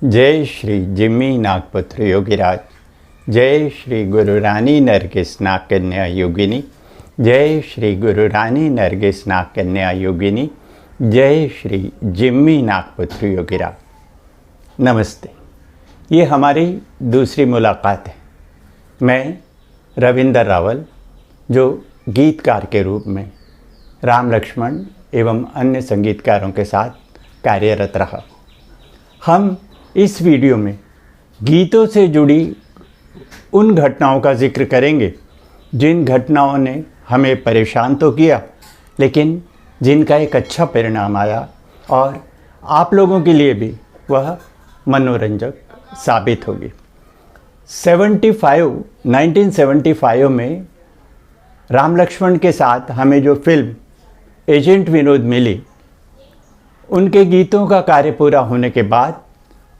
जय श्री जिम्मी नागपुत्र योगीराज, जय श्री गुरु रानी नरगिस नाग कन्या योगिनी, जय श्री गुरु रानी नरगिस नाग कन्या योगिनी, जय श्री जिम्मी नागपुत्र योगीराज। नमस्ते। ये हमारी दूसरी मुलाकात है। मैं रविंदर रावल, जो गीतकार के रूप में राम लक्ष्मण एवं अन्य संगीतकारों के साथ कार्यरत रहा। हम इस वीडियो में गीतों से जुड़ी उन घटनाओं का जिक्र करेंगे जिन घटनाओं ने हमें परेशान तो किया, लेकिन जिनका एक अच्छा परिणाम आया और आप लोगों के लिए भी वह मनोरंजक साबित होगी। 1975 में राम लक्ष्मण के साथ हमें जो फिल्म एजेंट विनोद मिली, उनके गीतों का कार्य पूरा होने के बाद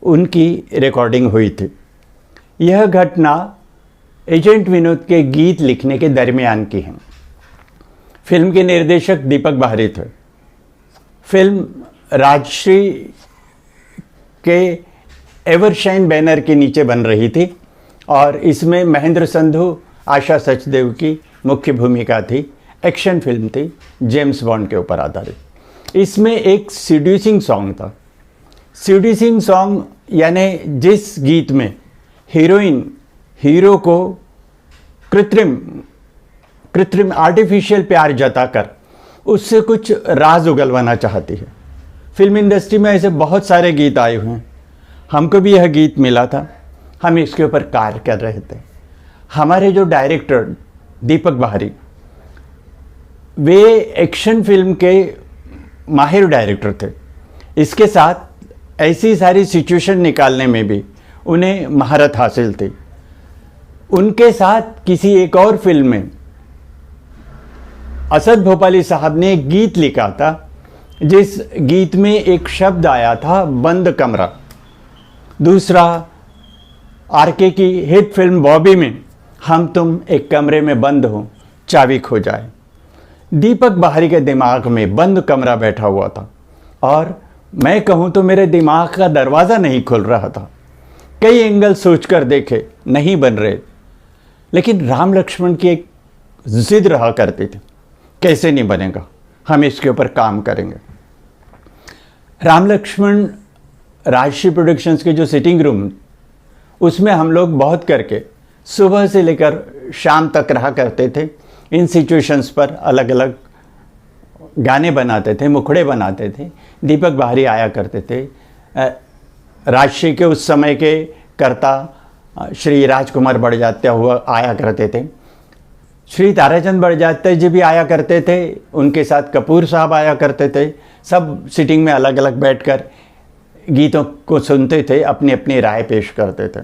उनकी रिकॉर्डिंग हुई थी। यह घटना एजेंट विनोद के गीत लिखने के दरमियान की है। फिल्म के निर्देशक दीपक बाहरी थे। फिल्म राजश्री के एवरशाइन बैनर के नीचे बन रही थी और इसमें महेंद्र संधू, आशा सचदेव की मुख्य भूमिका थी। एक्शन फिल्म थी, जेम्स बॉन्ड के ऊपर आधारित। इसमें एक सीड्यूसिंग सॉन्ग था। सीड्यूसिंग सॉन्ग यानी जिस गीत में हीरोइन हीरो को कृत्रिम आर्टिफिशियल प्यार जताकर उससे कुछ राज उगलवाना चाहती है। फिल्म इंडस्ट्री में ऐसे बहुत सारे गीत आए हुए हैं। हमको भी यह गीत मिला था, हम इसके ऊपर कार्य कर रहे थे। हमारे जो डायरेक्टर दीपक बाहरी, वे एक्शन फिल्म के माहिर डायरेक्टर थे। इसके साथ ऐसी सारी सिचुएशन निकालने में भी उन्हें महारत हासिल थी। उनके साथ किसी एक और फिल्म में असद भोपाली साहब ने एक गीत लिखा था, जिस गीत में एक शब्द आया था बंद कमरा। दूसरा आरके की हिट फिल्म बॉबी में हम तुम एक कमरे में बंद हो, चाबी खो जाए। दीपक बाहरी के दिमाग में बंद कमरा बैठा हुआ था और मैं कहूँ तो मेरे दिमाग का दरवाज़ा नहीं खुल रहा था। कई एंगल सोचकर देखे, नहीं बन रहे। लेकिन राम लक्ष्मण की एक जिद रहा करती थी, कैसे नहीं बनेगा, हम इसके ऊपर काम करेंगे। राम लक्ष्मण राजश्री प्रोडक्शंस के जो सिटिंग रूम, उसमें हम लोग बहुत करके सुबह से लेकर शाम तक रहा करते थे। इन सिचुएशंस पर अलग अलग गाने बनाते थे, मुखड़े बनाते थे। दीपक बाहरी आया करते थे। राजश्री के उस समय के कर्ता श्री राजकुमार बड़जात्या हुआ आया करते थे। श्री ताराचंद बड़जात्या जी भी आया करते थे। उनके साथ कपूर साहब आया करते थे। सब सिटिंग में अलग अलग बैठकर गीतों को सुनते थे, अपनी अपनी राय पेश करते थे।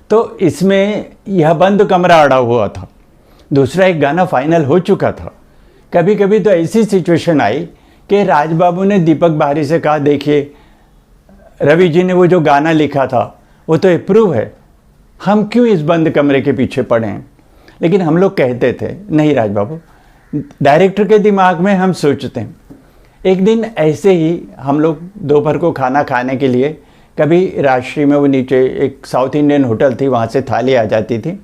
तो इसमें यह बंद कमरा अड़ा हुआ था। दूसरा एक गाना फाइनल हो चुका था। कभी कभी तो ऐसी सिचुएशन आई कि राजबाबू ने दीपक बाहरी से कहा, देखिए रवि जी ने वो जो गाना लिखा था वो तो अप्रूव है, हम क्यों इस बंद कमरे के पीछे पड़े हैं। लेकिन हम लोग कहते थे, नहीं राजबाबू, डायरेक्टर के दिमाग में हम सोचते हैं। एक दिन ऐसे ही हम लोग दोपहर को खाना खाने के लिए, कभी राजश्री में वो नीचे एक साउथ इंडियन होटल थी, वहाँ से थाली आ जाती थी।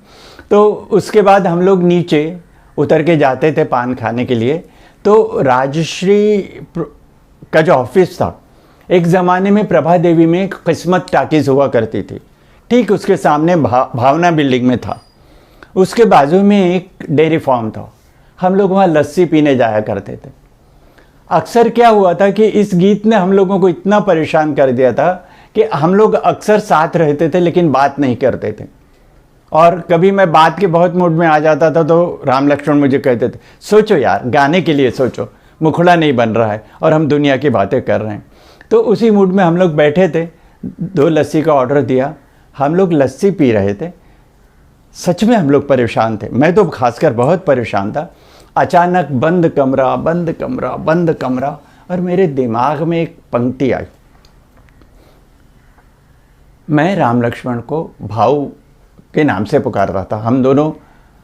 तो उसके बाद हम लोग नीचे उतर के जाते थे पान खाने के लिए। तो राजश्री का जो ऑफिस था, एक ज़माने में प्रभा देवी में किस्मत टाकीज़ हुआ करती थी, ठीक उसके सामने भावना बिल्डिंग में था। उसके बाजू में एक डेयरी फार्म था। हम लोग वहाँ लस्सी पीने जाया करते थे। अक्सर क्या हुआ था कि इस गीत ने हम लोगों को इतना परेशान कर दिया था कि हम लोग अक्सर साथ रहते थे लेकिन बात नहीं करते थे। और कभी मैं बात के बहुत मूड में आ जाता था तो राम लक्ष्मण मुझे कहते थे, सोचो यार, गाने के लिए सोचो, मुखड़ा नहीं बन रहा है और हम दुनिया की बातें कर रहे हैं। तो उसी मूड में हम लोग बैठे थे। 2 लस्सी का ऑर्डर दिया, हम लोग लस्सी पी रहे थे। सच में हम लोग परेशान थे, मैं तो खासकर बहुत परेशान था। अचानक बंद कमरा, बंद कमरा, बंद कमरा, और मेरे दिमाग में एक पंक्ति आई। मैं राम लक्ष्मण को भाऊ के नाम से पुकार रहा था। हम दोनों,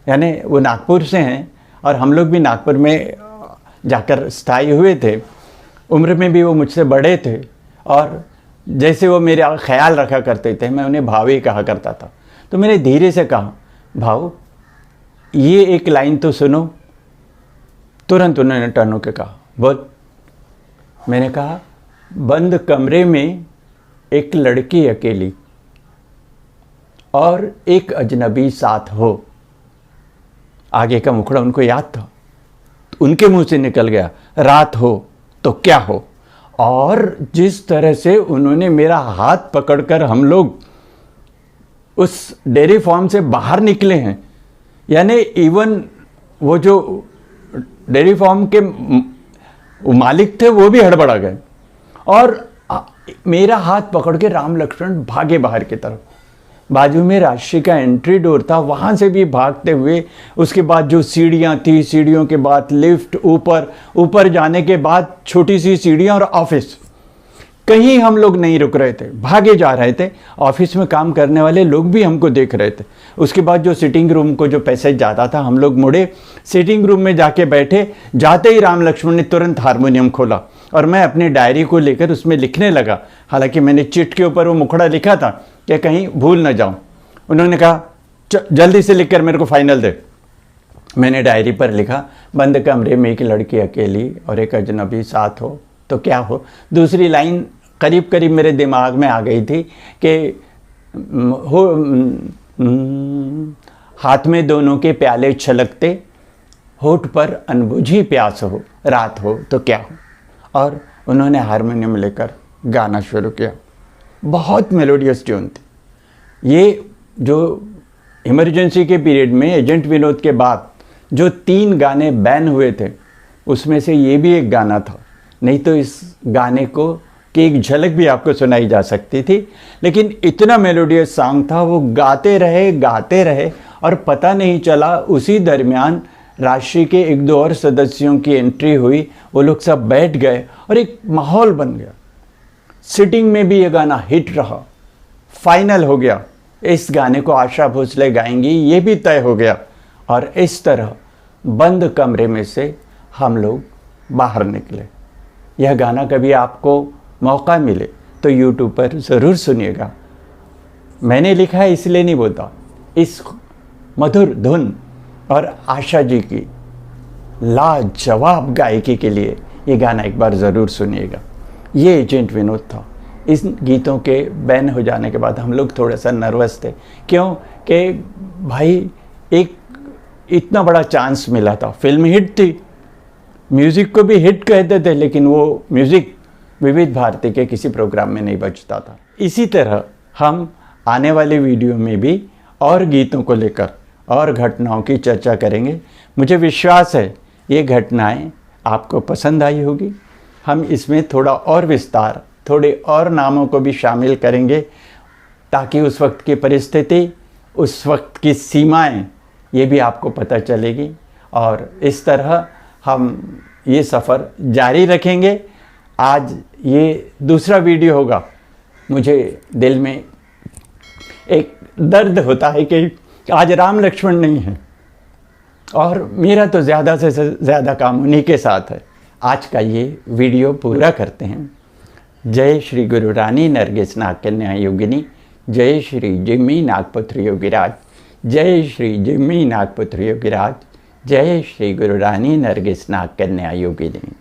यानी वो नागपुर से हैं और हम लोग भी नागपुर में जाकर स्थायी हुए थे। उम्र में भी वो मुझसे बड़े थे और जैसे वो मेरा ख्याल रखा करते थे, मैं उन्हें भाव ही कहा करता था। तो मैंने धीरे से कहा, भाव ये एक लाइन तो सुनो। तुरंत उन्होंने टर्न होकर कहा, बोल। मैंने कहा, बंद कमरे में एक लड़की अकेली और एक अजनबी साथ हो। आगे का मुखड़ा उनको याद था, तो उनके मुंह से निकल गया, रात हो तो क्या हो। और जिस तरह से उन्होंने मेरा हाथ पकड़कर हम लोग उस डेयरी फार्म से बाहर निकले हैं, यानी इवन वो जो डेयरी फार्म के मालिक थे वो भी हड़बड़ा गए और मेरा हाथ पकड़ के राम लक्ष्मण भागे बाहर की तरफ। बाजू में राशि का एंट्री डोर था, वहाँ से भी भागते हुए, उसके बाद जो सीढ़ियाँ थी, सीढ़ियों के बाद लिफ्ट, ऊपर जाने के बाद छोटी सी सीढ़ियाँ और ऑफिस। कहीं हम लोग नहीं रुक रहे थे, भागे जा रहे थे। ऑफिस में काम करने वाले लोग भी हमको देख रहे थे। उसके बाद जो सिटिंग रूम को जो पैसेज जाता था, हम लोग मुड़े, सिटिंग रूम में जाके बैठे। जाते ही राम लक्ष्मण ने तुरंत हारमोनियम खोला और मैं अपनी डायरी को लेकर उसमें लिखने लगा। हालांकि मैंने चिट के ऊपर वो मुखड़ा लिखा था कि कहीं भूल न जाऊं। उन्होंने कहा, जल्दी से लिखकर मेरे को फाइनल दे। मैंने डायरी पर लिखा, बंद कमरे में एक लड़की अकेली और एक अजनबी साथ हो तो क्या हो। दूसरी लाइन करीब करीब मेरे दिमाग में आ गई थी कि हाथ में दोनों के प्याले छलकते, होठ पर अनबुझी प्यास हो, रात हो तो क्या हो। और उन्होंने हारमोनियम लेकर गाना शुरू किया। बहुत मेलोडियस ट्यून थी। ये जो इमरजेंसी के पीरियड में एजेंट विनोद के बाद जो 3 गाने बैन हुए थे, उसमें से ये भी एक गाना था। नहीं तो इस गाने को की एक झलक भी आपको सुनाई जा सकती थी, लेकिन इतना मेलोडियस सॉन्ग था। वो गाते रहे और पता नहीं चला। उसी दरमियान राशि के 1-2 और सदस्यों की एंट्री हुई, वो लोग सब बैठ गए और एक माहौल बन गया। सिटिंग में भी ये गाना हिट रहा, फाइनल हो गया। इस गाने को आशा भोसले गाएंगी, ये भी तय हो गया। और इस तरह बंद कमरे में से हम लोग बाहर निकले। यह गाना कभी आपको मौका मिले तो यूट्यूब पर ज़रूर सुनिएगा। मैंने लिखा है इसलिए नहीं बोलता, इस मधुर धुन और आशा जी की लाजवाब गायकी के लिए ये गाना एक बार ज़रूर सुनिएगा। ये एजेंट विनोद था। इस गीतों के बैन हो जाने के बाद हम लोग थोड़ा सा नर्वस थे। क्यों कि भाई एक इतना बड़ा चांस मिला था, फिल्म हिट थी, म्यूज़िक को भी हिट कहते थे, लेकिन वो म्यूज़िक विविध भारती के किसी प्रोग्राम में नहीं बजता था। इसी तरह हम आने वाले वीडियो में भी और गीतों को लेकर और घटनाओं की चर्चा करेंगे। मुझे विश्वास है ये घटनाएं आपको पसंद आई होगी। हम इसमें थोड़ा और विस्तार, थोड़े और नामों को भी शामिल करेंगे, ताकि उस वक्त की परिस्थिति, उस वक्त की सीमाएं, ये भी आपको पता चलेगी। और इस तरह हम ये सफ़र जारी रखेंगे। आज ये दूसरा वीडियो होगा। मुझे दिल में एक दर्द होता है कि आज राम लक्ष्मण नहीं है और मेरा तो ज़्यादा से ज़्यादा काम उन्हीं के साथ है। आज का ये वीडियो पूरा करते हैं। जय श्री गुरु रानी नरगिस नाग कन्या योगिनी, जय श्री जिम्मी नागपुत्र योगिराज, जय श्री जिम्मी नागपुत्र योगिराज, जय श्री गुरु रानी नरगिस नाग कन्या योगिनी।